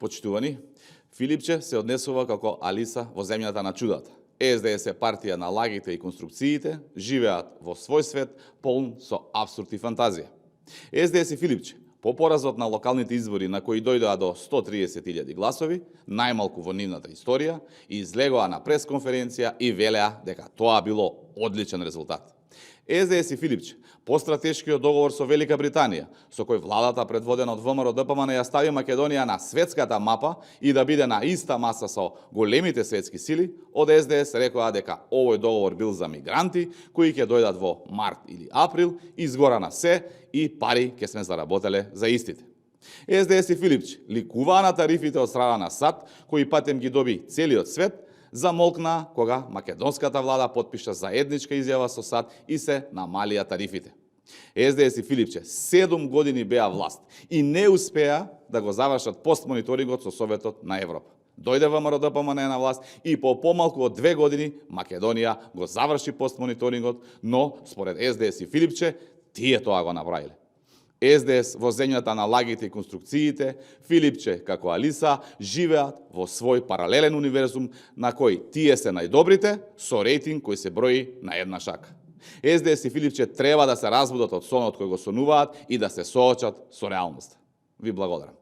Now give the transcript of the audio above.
Почитувани, Филипче се однесува како Алиса во земјата на чудата. СДС е партија на лагите и конструкциите, живеат во свој свет полн со абсурд и фантазија. СДС и Филипче, по поразот на локалните избори на кои дојдоа до 130.000 гласови, најмалку во нивната историја, излегоа на пресконференција и велеа дека тоа било одличен резултат. СДС и Филипче, по стратешкиот договор со Велика Британија, со кој владата предводена од ВМРО-ДПМН ја стави Македонија на светската мапа и да биде на иста маса со големите светски сили, од СДС рекоа дека овој договор бил за мигранти кои ќе дојдат во март или април, изгора на се и пари ќе сме заработеле за истите. СДС и Филипче ликуваа на тарифите од страна на САД, кои патем ги доби целиот свет, замолкна кога македонската влада потпиша заедничка изјава со САД и се намалија тарифите. СДС и Филипче 7 години беа власт и не успеа да го завршат постмониторингот со Советот на Европа. Дојде ВМРО-ДПМН на власт и по помалку од 2 години Македонија го заврши постмониторингот, но според СДС и Филипче тие тоа го направиле. СДС во земјата на лагите и конструкциите, Филипче како Алиса живеат во свој паралелен универзум на кој тие се најдобрите со рейтинг кој се брои на една шака. СДС и Филипче треба да се разбудат од сонот кој го сонуваат и да се соочат со реалноста. Ви благодарам.